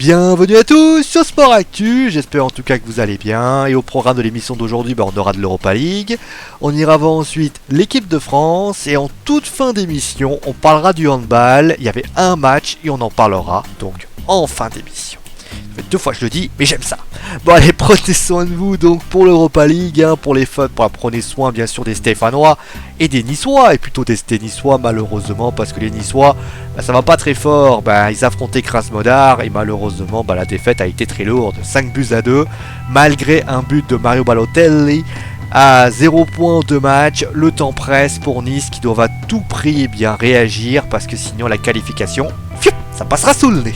Bienvenue à tous sur Sport Actu, j'espère en tout cas que vous allez bien. Et au programme de l'émission d'aujourd'hui, on aura de l'Europa League. On ira voir ensuite l'équipe de France. Et en toute fin d'émission, on parlera du handball. Il y avait un match et on en parlera donc en fin d'émission. Ça fait 2 fois que je le dis, mais j'aime ça. Bon allez, prenez soin de vous donc pour l'Europa League, pour les fans, prenez soin bien sûr des Stéphanois et des Niçois, et plutôt des Niçois malheureusement, parce que les Niçois, ça va pas très fort, ils affrontaient Krasnodar, et malheureusement la défaite a été très lourde, 5-2, malgré un but de Mario Balotelli. À 0 points de match, le temps presse pour Nice qui doivent à tout prix réagir, parce que sinon la qualification, ça passera sous le nez.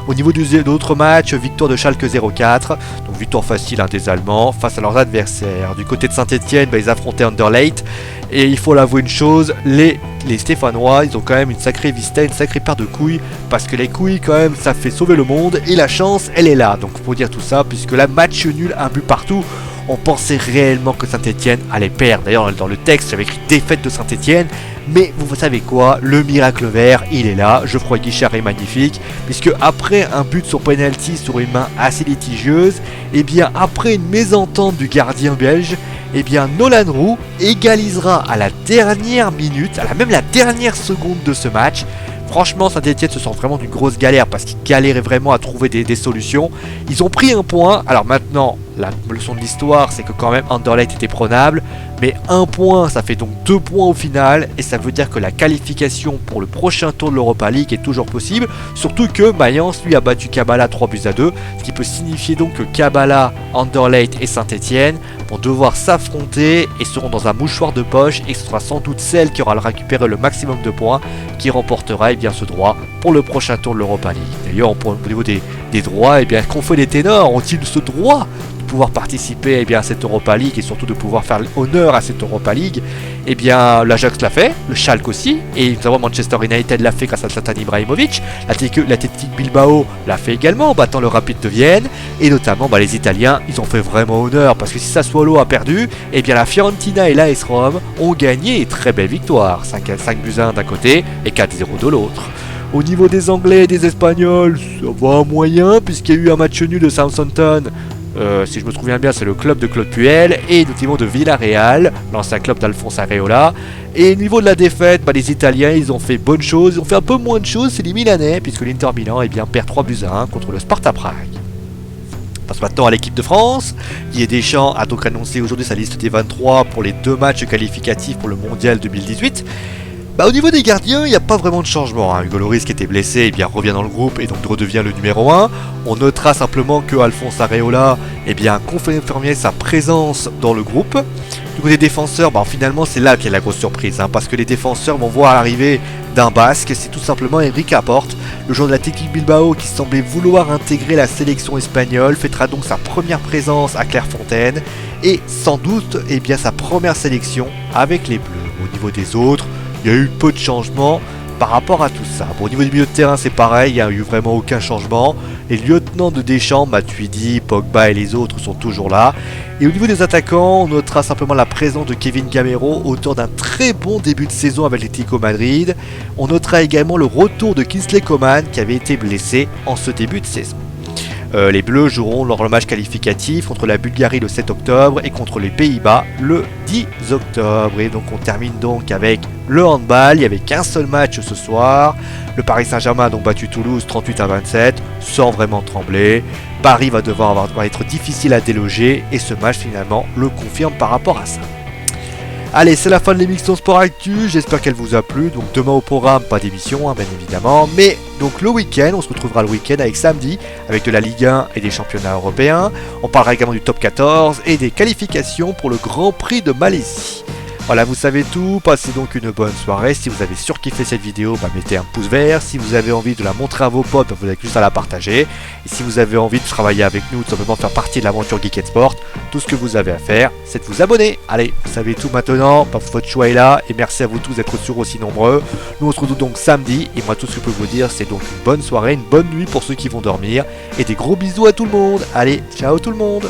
Au niveau d'autres matchs, victoire de Schalke 0-4, donc victoire facile des Allemands face à leurs adversaires. Du côté de Saint-Etienne, ils affrontaient Anderlecht, et il faut l'avouer une chose, les Stéphanois, ils ont quand même une sacrée vista, une sacrée paire de couilles, parce que les couilles quand même, ça fait sauver le monde, et la chance, elle est là. Donc faut dire tout ça, puisque là, match nul, un but partout. On pensait réellement que Saint-Etienne allait perdre. D'ailleurs, dans le texte, j'avais écrit défaite de Saint-Etienne. Mais vous savez quoi? Le miracle vert, il est là. Geoffroy Guichard est magnifique. Puisque après un but sur penalty sur une main assez litigieuse, et bien après une mésentente du gardien belge, et bien Nolan Roux égalisera à la dernière minute, même la dernière seconde de ce match. Franchement, Saint-Etienne se sent vraiment d'une grosse galère parce qu'ils galéraient vraiment à trouver des solutions. Ils ont pris un point. Alors maintenant, la leçon de l'histoire, c'est que quand même Anderlecht était prenable. Mais un point, ça fait donc 2 points au final. Et ça veut dire que la qualification pour le prochain tour de l'Europa League est toujours possible. Surtout que Mayence, lui, a battu Kabbalah 3-2. Ce qui peut signifier donc que Kabbalah, Anderlecht et Saint-Etienne vont devoir s'affronter et seront dans un mouchoir de poche. Et ce sera sans doute celle qui aura récupéré le maximum de points qui remportera ce droit pour le prochain tour de l'Europa League. D'ailleurs, au niveau des droits, qu'ont fait les ténors? Ont-ils ce droit de pouvoir participer à cette Europa League et surtout de pouvoir faire honneur à cette Europa League? L'Ajax l'a fait, le Schalke aussi, et notamment Manchester United l'a fait grâce à Zlatan Ibrahimovic. L'Athletic Bilbao l'a fait également en battant le Rapid de Vienne, et notamment les Italiens, ils ont fait vraiment honneur, parce que si Sassuolo a perdu, la Fiorentina et l'AS Rome ont gagné, et très belle victoire, 5-1 d'un côté et 4-0 de l'autre. Au niveau des Anglais et des Espagnols, ça va moyen, puisqu'il y a eu un match nul de Southampton. Si je me souviens bien, c'est le club de Claude Puel, et notamment de Villarreal, l'ancien club d'Alphonse Areola. Et au niveau de la défaite, les Italiens, ils ont fait bonne chose. Ils ont fait un peu moins de choses, c'est les Milanais, puisque l'Inter Milan perd 3-1 contre le Sparta Prague. On passe maintenant à l'équipe de France. Didier Deschamps a donc annoncé aujourd'hui sa liste des 23 pour les 2 matchs qualificatifs pour le Mondial 2018. Au niveau des gardiens, il n'y a pas vraiment de changement. Hugo Lloris qui était blessé, revient dans le groupe et donc redevient le numéro 1. On notera simplement que Alphonse Areola confirmé sa présence dans le groupe. Du côté des défenseurs, finalement c'est là qu'il y a la grosse surprise, parce que les défenseurs vont voir l'arrivée d'un Basque, c'est tout simplement Enrique Laporte, le joueur de l'Athletic Bilbao qui semblait vouloir intégrer la sélection espagnole, fêtera donc sa première présence à Clairefontaine et sans doute sa première sélection avec les Bleus. Au niveau des autres, il y a eu peu de changements par rapport à tout ça. Au niveau du milieu de terrain, c'est pareil, il n'y a eu vraiment aucun changement. Les lieutenants de Deschamps, Matuidi, Pogba et les autres sont toujours là. Et au niveau des attaquants, on notera simplement la présence de Kevin Gamero, auteur d'un très bon début de saison avec l'Atlético Madrid. On notera également le retour de Kingsley Coman qui avait été blessé en ce début de saison. Les Bleus joueront leur match qualificatif contre la Bulgarie le 7 octobre et contre les Pays-Bas le 10 octobre. Et donc on termine donc avec le handball. Il n'y avait qu'un seul match ce soir. Le Paris Saint-Germain a donc battu Toulouse 38-27 sans vraiment trembler. Paris va être difficile à déloger et ce match finalement le confirme par rapport à ça. Allez, c'est la fin de l'émission Sport Actu, j'espère qu'elle vous a plu. Donc demain au programme, pas d'émission bien évidemment, mais donc le week-end, on se retrouvera le week-end avec samedi, avec de la Ligue 1 et des championnats européens. On parlera également du top 14 et des qualifications pour le Grand Prix de Malaisie. Voilà, vous savez tout, passez donc une bonne soirée. Si vous avez surkiffé cette vidéo, mettez un pouce vert. Si vous avez envie de la montrer à vos potes, vous avez juste à la partager. Et si vous avez envie de travailler avec nous, tout simplement faire partie de l'aventure Geek & Sport, tout ce que vous avez à faire, c'est de vous abonner. Allez, vous savez tout maintenant, votre choix est là. Et merci à vous tous d'être toujours aussi nombreux. Nous on se retrouve donc samedi. Et moi tout ce que je peux vous dire, c'est donc une bonne soirée, une bonne nuit pour ceux qui vont dormir. Et des gros bisous à tout le monde. Allez, ciao tout le monde.